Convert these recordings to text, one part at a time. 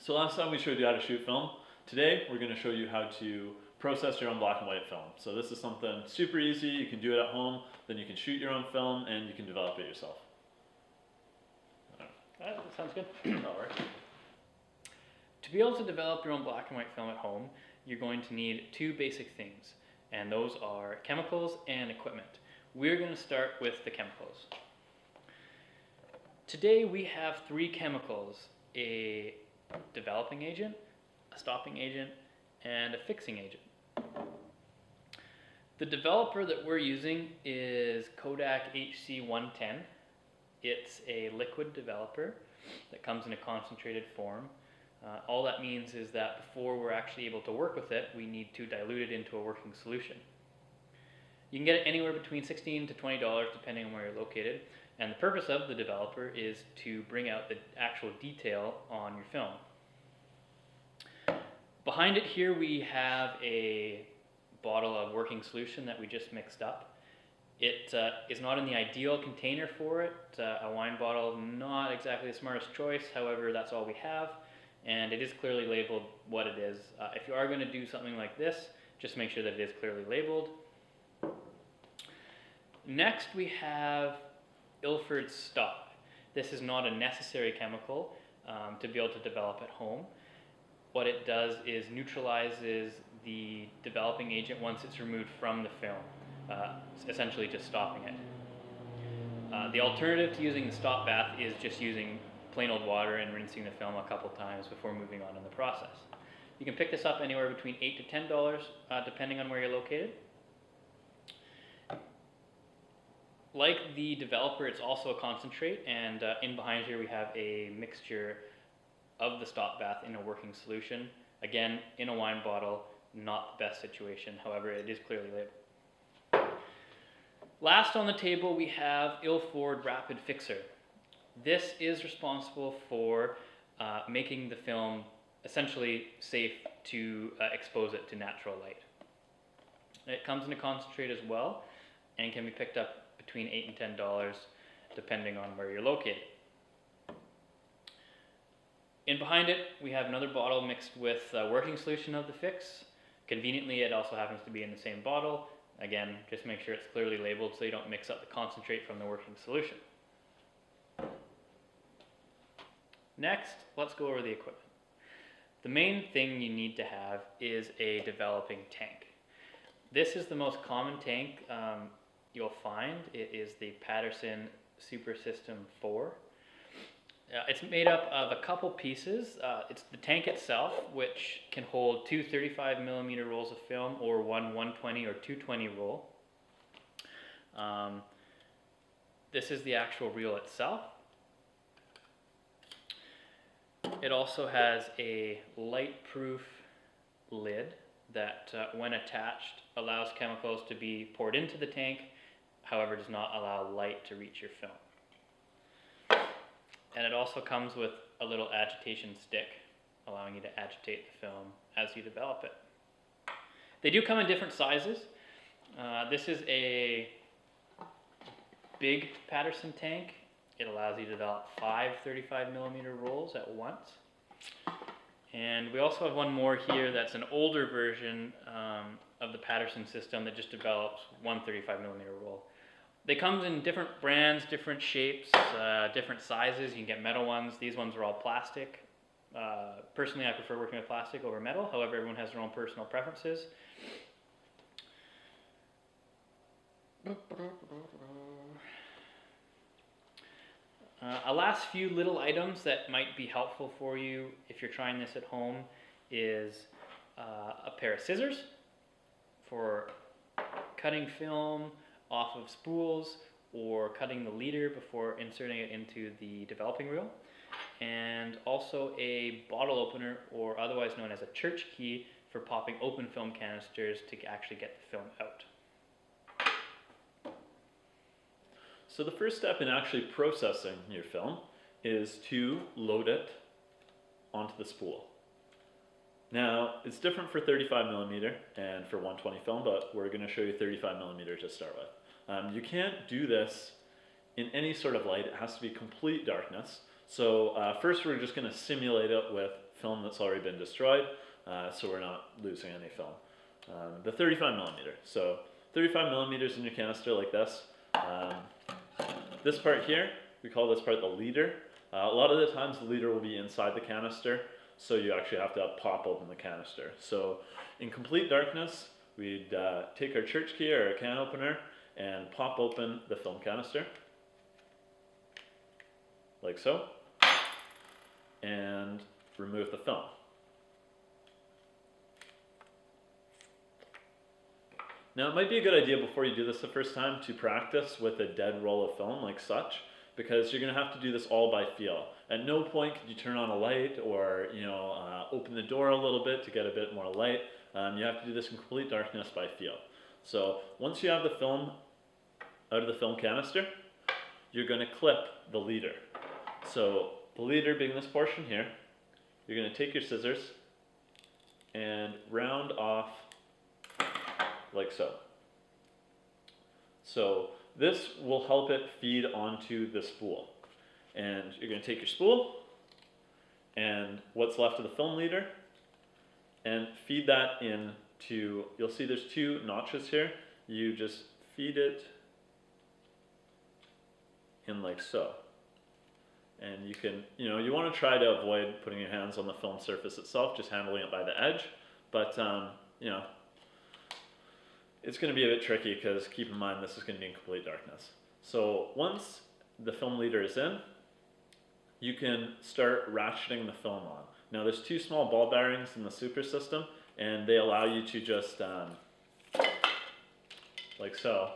So last time we showed you how to shoot film. Today we're going to show you how to process your own black and white film. So this is something super easy. You can do it at home, then you can shoot your own film and you can develop it yourself. That sounds good. Alright. To be able to develop your own black and white film at home, you're going to need two basic things, and those are chemicals and equipment. We're going to start with the chemicals. Today we have three chemicals: a developing agent, a stopping agent, and a fixing agent. The developer that we're using is Kodak HC110. It's a liquid developer that comes in a concentrated form. All that means is that before we're actually able to work with it, we need to dilute it into a working solution. You can get it anywhere between $16 to $20 depending on where you're located, and the purpose of the developer is to bring out the actual detail on your film. Behind it here we have a bottle of working solution that we just mixed up. It is not in the ideal container for it. A wine bottle, not exactly the smartest choice, however that's all we have, and it is clearly labeled what it is. If you are going to do something like this, just make sure that it is clearly labeled. Next we have Ilford Stop. This is not a necessary chemical to be able to develop at home. What it does is neutralizes the developing agent once it's removed from the film, essentially just stopping it. The alternative to using the stop bath is just using plain old water and rinsing the film a couple times before moving on in the process. You can pick this up anywhere between $8 to $10 depending on where you're located. Like the developer, it's also a concentrate, and in behind here we have a mixture of the stop bath in a working solution. Again, in a wine bottle, not the best situation, however it is clearly labeled. Last on the table we have Ilford Rapid Fixer. This is responsible for making the film essentially safe to expose it to natural light. It comes in a concentrate as well and can be picked up between $8 and $10 depending on where you're located. In behind it we have another bottle mixed with a working solution of the fix. Conveniently it also happens to be in the same bottle. Again, just make sure it's clearly labeled so you don't mix up the concentrate from the working solution. Next, let's go over the equipment. The main thing you need to have is a developing tank. This is the most common tank you'll find. It is the Paterson Super System 4. It's made up of a couple pieces. It's the tank itself, which can hold two 35mm rolls of film or one 120 or 220 roll. This is the actual reel itself. It also has a light-proof lid that, when attached, allows chemicals to be poured into the tank, however does not allow light to reach your film. And it also comes with a little agitation stick, allowing you to agitate the film as you develop it. They do come in different sizes. This is a big Paterson tank. It allows you to develop 5 35mm rolls at once. And we also have one more here that's an older version of the Paterson system that just develops one 35mm roll. They come in different brands, different shapes, different sizes. You can get metal ones. These ones are all plastic. Personally, I prefer working with plastic over metal. However, everyone has their own personal preferences. A last few little items that might be helpful for you if you're trying this at home is a pair of scissors for cutting film off of spools or cutting the leader before inserting it into the developing reel, and also a bottle opener, or otherwise known as a church key, for popping open film canisters to actually get the film out. So the first step in actually processing your film is to load it onto the spool. Now, it's different for 35mm and for 120 film, but we're going to show you 35mm to start with. You can't do this in any sort of light. It has to be complete darkness. So first we're just going to simulate it with film that's already been destroyed, so we're not losing any film. The 35 millimeter. So 35 millimeters in your canister like this. This part here, we call this part the leader. A lot of the times the leader will be inside the canister, so you actually have to pop open the canister. So in complete darkness, we'd take our church key or a can opener and pop open the film canister, like so, and remove the film. Now it might be a good idea before you do this the first time to practice with a dead roll of film like such, because you're going to have to do this all by feel. At no point could you turn on a light or open the door a little bit to get a bit more light. You have to do this in complete darkness by feel. So once you have the film out of the film canister, you're going to clip the leader. So the leader being this portion here, you're going to take your scissors and round off like so. So this will help it feed onto the spool. And you're going to take your spool and what's left of the film leader and feed that into, you'll see there's two notches here. You just feed it in like so. And you can, you want to try to avoid putting your hands on the film surface itself, just handling it by the edge. But, it's going to be a bit tricky because keep in mind this is going to be in complete darkness. So once the film leader is in, you can start ratcheting the film on. Now there's two small ball bearings in the super system, and they allow you to just, like so,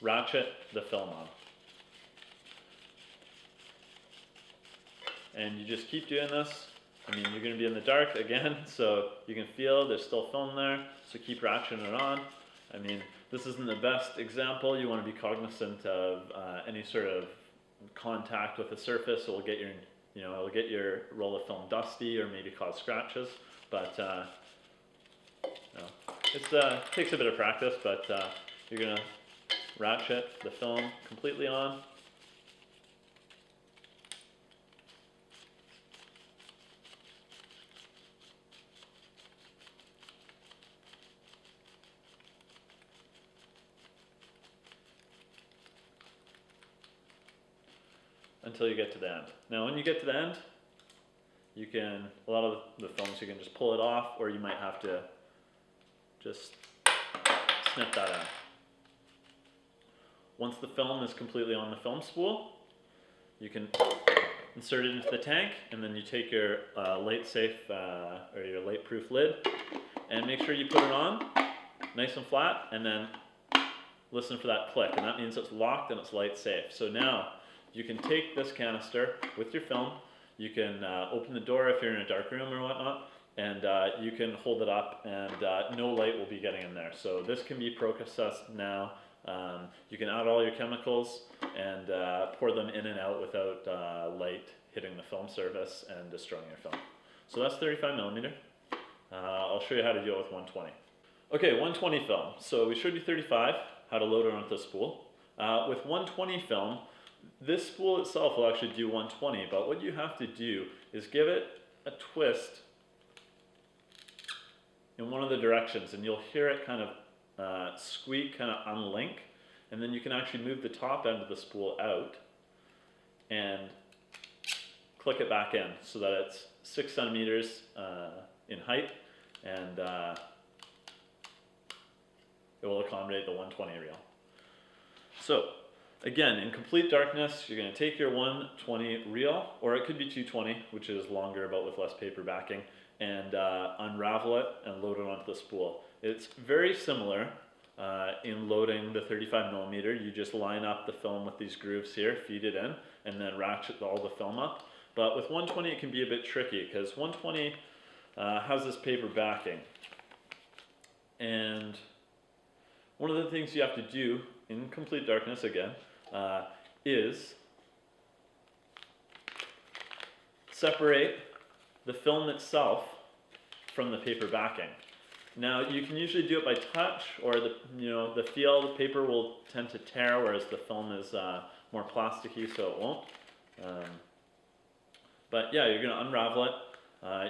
ratchet the film on. And you just keep doing this. I mean, you're going to be in the dark again, so you can feel there's still film there, so keep ratcheting it on. I mean, this isn't the best example. You want to be cognizant of any sort of contact with the surface. It will get it'll get your roll of film dusty or maybe cause scratches. But it takes a bit of practice. But you're going to ratchet the film completely on. Until you get to the end. Now when you get to the end, you can, a lot of the films you can just pull it off, or you might have to just snip that out. Once the film is completely on the film spool, you can insert it into the tank, and then you take your light safe or your light proof lid and make sure you put it on nice and flat, and then listen for that click, and that means it's locked and it's light safe. So now you can take this canister with your film, you can open the door if you're in a dark room or whatnot, and you can hold it up and no light will be getting in there. So this can be processed now. You can add all your chemicals and pour them in and out without light hitting the film surface and destroying your film. So that's 35 millimeter. I'll show you how to do it with 120. Okay, 120 film. So we showed you 35, how to load it onto the spool. With 120 film, this spool itself will actually do 120, but what you have to do is give it a twist in one of the directions, and you'll hear it kind of squeak, kind of unlink, and then you can actually move the top end of the spool out and click it back in so that it's 6 centimeters in height, and it will accommodate the 120 reel. So again, in complete darkness, you're going to take your 120 reel, or it could be 220, which is longer but with less paper backing, and unravel it and load it onto the spool. It's very similar in loading the 35 millimeter. You just line up the film with these grooves here, feed it in, and then ratchet all the film up. But with 120 it can be a bit tricky because 120 has this paper backing. And one of the things you have to do in complete darkness again is separate the film itself from the paper backing. Now you can usually do it by touch, or the feel of the paper will tend to tear, whereas the film is more plasticky, so it won't. But yeah, you're gonna unravel it.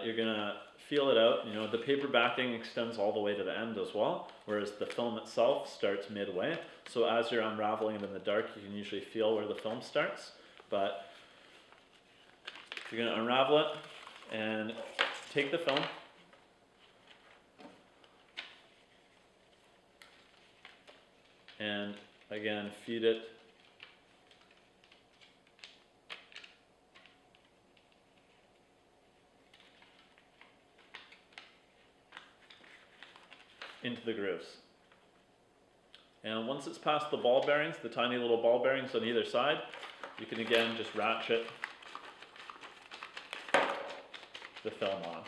You're gonna feel it out. You know, the paper backing extends all the way to the end as well, whereas the film itself starts midway. So as you're unraveling it in the dark, you can usually feel where the film starts. But you're gonna unravel it and take the film. And again, feed it into the grooves. And once it's past the ball bearings, the tiny little ball bearings on either side, you can again just ratchet the film on.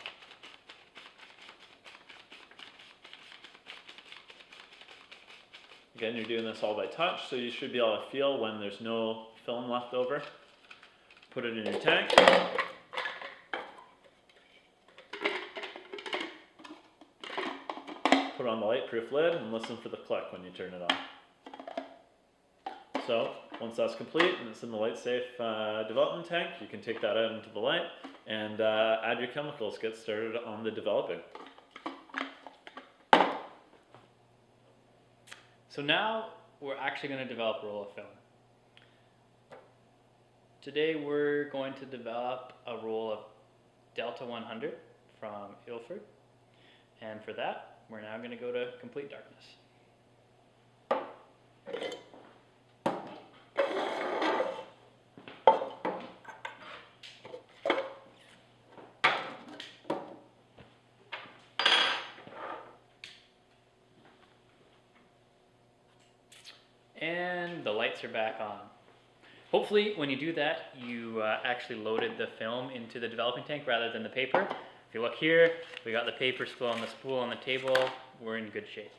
Again, you're doing this all by touch, so you should be able to feel when there's no film left over. Put it in your tank. Put on the light-proof lid and listen for the click when you turn it on. So, once that's complete and it's in the LightSafe development tank, you can take that out into the light and add your chemicals, get started on the developing. So now we're actually going to develop a roll of film. Today we're going to develop a roll of Delta 100 from Ilford, and for that we're now going to go to complete darkness. And the lights are back on. Hopefully when you do that, you actually loaded the film into the developing tank rather than the paper. If you look here, we got the paper still on the spool on the table. We're in good shape.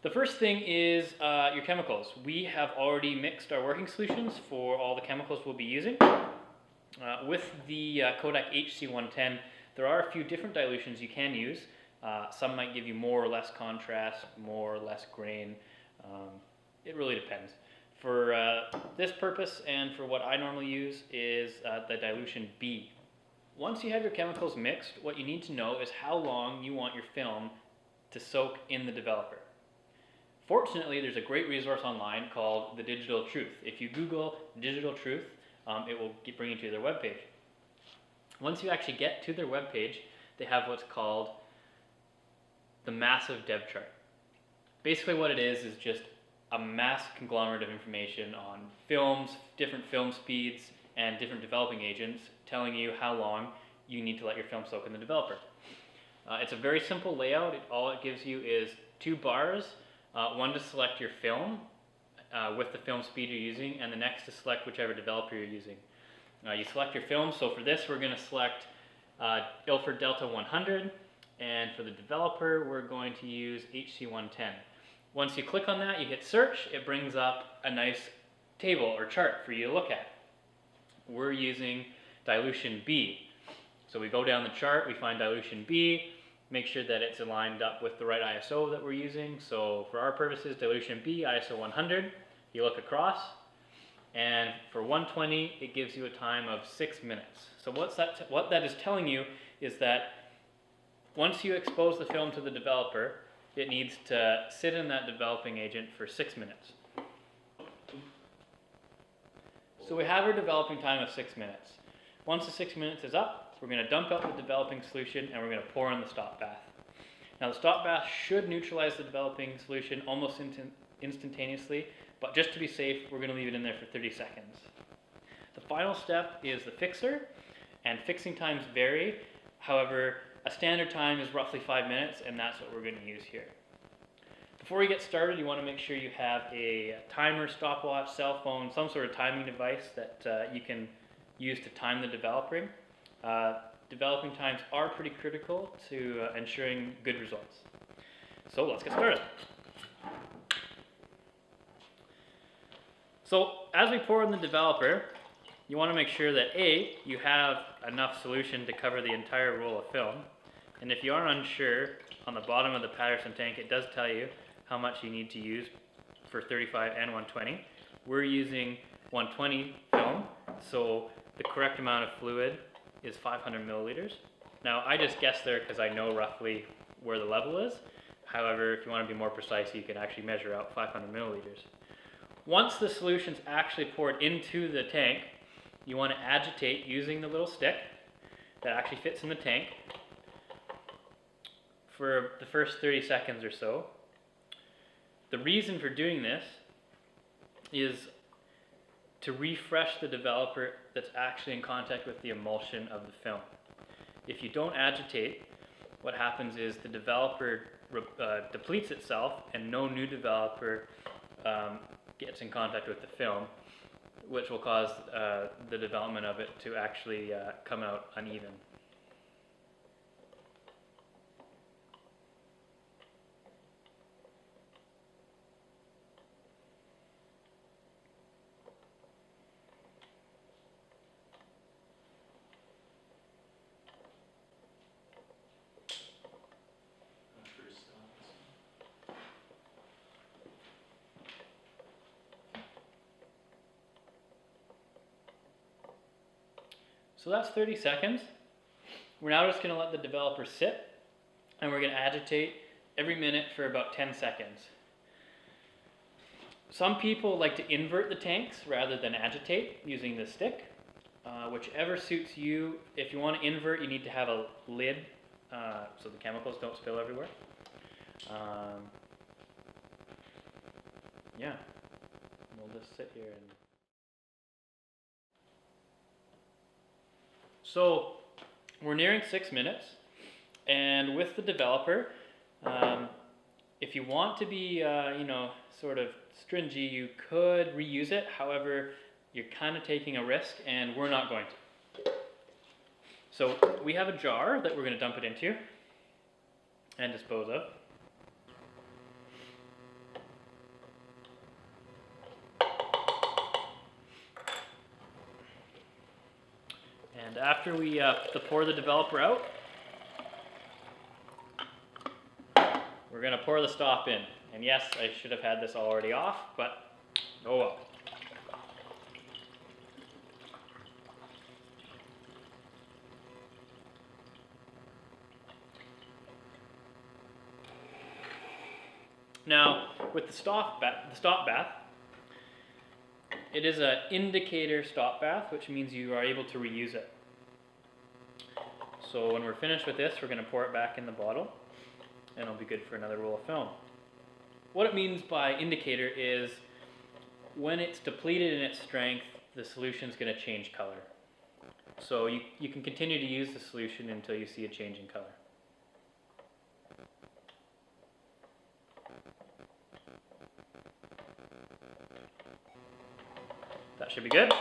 The first thing is your chemicals. We have already mixed our working solutions for all the chemicals we'll be using. With the Kodak HC110, there are a few different dilutions you can use. Some might give you more or less contrast, more or less grain. It really depends. For this purpose and for what I normally use is the dilution B. Once you have your chemicals mixed, what you need to know is how long you want your film to soak in the developer. Fortunately, there's a great resource online called The Digital Truth. If you Google Digital Truth, it will bring you to their webpage. Once you actually get to their webpage, they have what's called the massive dev chart. Basically what it is just a mass conglomerate of information on films, different film speeds, and different developing agents telling you how long you need to let your film soak in the developer. It's a very simple layout. All it gives you is two bars, one to select your film with the film speed you're using, and the next to select whichever developer you're using. You select your film, so for this we're going to select Ilford Delta 100, and for the developer we're going to use HC110. Once you click on that, you hit search, it brings up a nice table or chart for you to look at. We're using dilution B. So we go down the chart, we find dilution B, make sure that it's aligned up with the right ISO that we're using. So for our purposes, dilution B, ISO 100. You look across, and for 120, it gives you a time of 6 minutes. So what that is telling you is that once you expose the film to the developer, it needs to sit in that developing agent for 6 minutes. So we have our developing time of 6 minutes. Once the 6 minutes is up, we're going to dump out the developing solution and we're going to pour in the stop bath. Now the stop bath should neutralize the developing solution almost instantaneously, but just to be safe, we're going to leave it in there for 30 seconds. The final step is the fixer, and fixing times vary. However, a standard time is roughly 5 minutes, and that's what we're going to use here. Before we get started, you want to make sure you have a timer, stopwatch, cell phone, some sort of timing device that you can use to time the developing. Developing times are pretty critical to ensuring good results. So let's get started. So as we pour in the developer, you want to make sure that A, you have enough solution to cover the entire roll of film. And if you are unsure, on the bottom of the Patterson tank, it does tell you how much you need to use for 35 and 120. We're using 120 film, so the correct amount of fluid is 500 milliliters. Now I just guessed there because I know roughly where the level is. However, if you want to be more precise, you can actually measure out 500 milliliters. Once the solution's actually poured into the tank, you want to agitate using the little stick that actually fits in the tank for the first 30 seconds or so. The reason for doing this is to refresh the developer that's actually in contact with the emulsion of the film. If you don't agitate, what happens is the developer depletes itself and no new developer gets in contact with the film, which will cause the development of it to actually come out uneven. So that's 30 seconds. We're now just going to let the developer sit, and we're going to agitate every minute for about 10 seconds. Some people like to invert the tanks rather than agitate using the stick. Whichever suits you. If you want to invert, you need to have a lid so the chemicals don't spill everywhere. Yeah, we'll just sit here and... So we're nearing 6 minutes, and with the developer, if you want to be, sort of stringy, you could reuse it. However, you're kind of taking a risk, and we're not going to. So we have a jar that we're going to dump it into and dispose of. And after we pour the developer out, we're going to pour the stop in. And yes, I should have had this already off, but oh well. Now, with the stop bath, it is an indicator stop bath, which means you are able to reuse it. So when we're finished with this, we're going to pour it back in the bottle, and it'll be good for another roll of film. What it means by indicator is when it's depleted in its strength, the solution is going to change color. So you can continue to use the solution until you see a change in color. That should be good.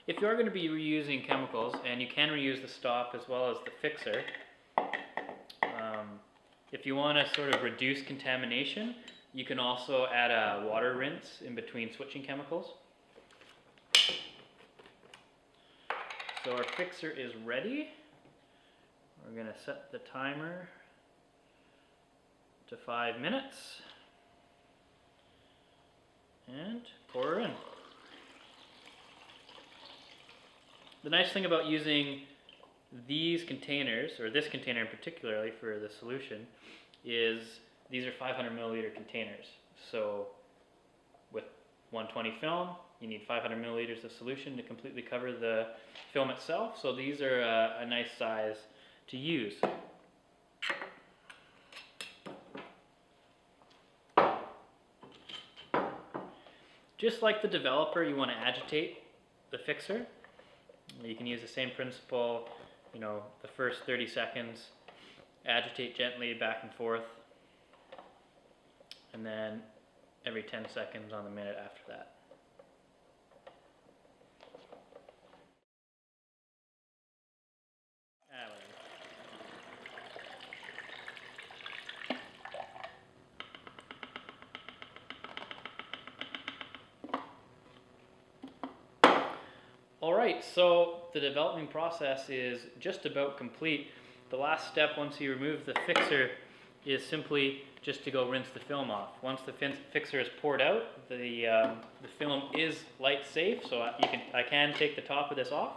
If you are going to be reusing chemicals, and you can reuse the stop as well as the fixer, if you want to sort of reduce contamination, you can also add a water rinse in between switching chemicals. So our fixer is ready. We're going to set the timer to 5 minutes and pour her in. The nice thing about using these containers, or this container in particularly for the solution, is these are 500 milliliter containers. So with 120 film, you need 500 milliliters of solution to completely cover the film itself. So these are a nice size to use. Just like the developer, you want to agitate the fixer. You can use the same principle, the first 30 seconds, agitate gently back and forth, and then every 10 seconds on the minute after that. Alright, so the developing process is just about complete. The last step once you remove the fixer is simply just to go rinse the film off. Once the fixer is poured out, the film is light safe, so I can take the top of this off.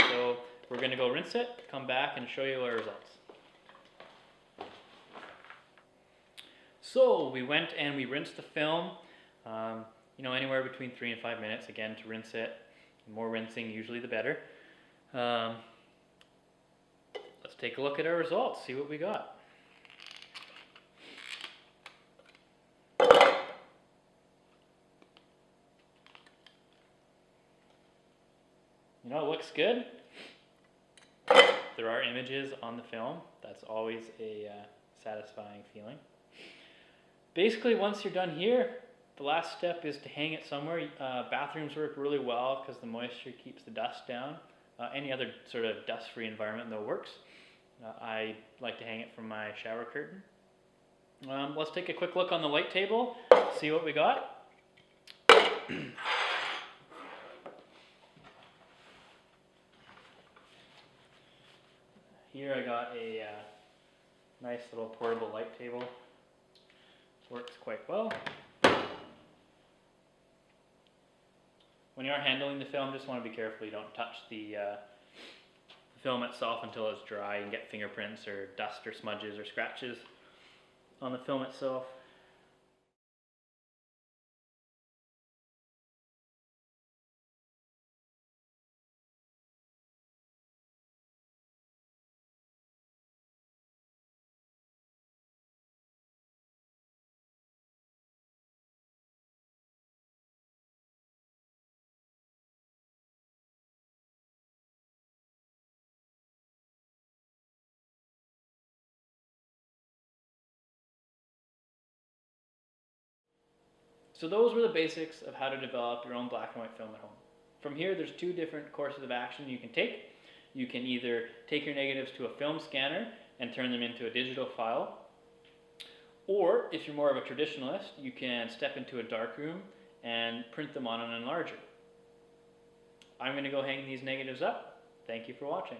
So we're going to go rinse it, come back and show you our results. So we went and we rinsed the film, anywhere between 3 and 5 minutes, again, to rinse it. The more rinsing, usually the better. Let's take a look at our results, see what we got. It looks good. There are images on the film. That's always a satisfying feeling. Basically, once you're done here, the last step is to hang it somewhere. Bathrooms work really well because the moisture keeps the dust down. Any other sort of dust-free environment though works. I like to hang it from my shower curtain. Let's take a quick look on the light table, see what we got. Here I got a nice little portable light table. Works quite well. When you are handling the film, just want to be careful you don't touch the film itself until it's dry and get fingerprints or dust or smudges or scratches on the film itself. So those were the basics of how to develop your own black and white film at home. From here, there's 2 different courses of action you can take. You can either take your negatives to a film scanner and turn them into a digital file, or if you're more of a traditionalist, you can step into a darkroom and print them on an enlarger. I'm going to go hang these negatives up. Thank you for watching.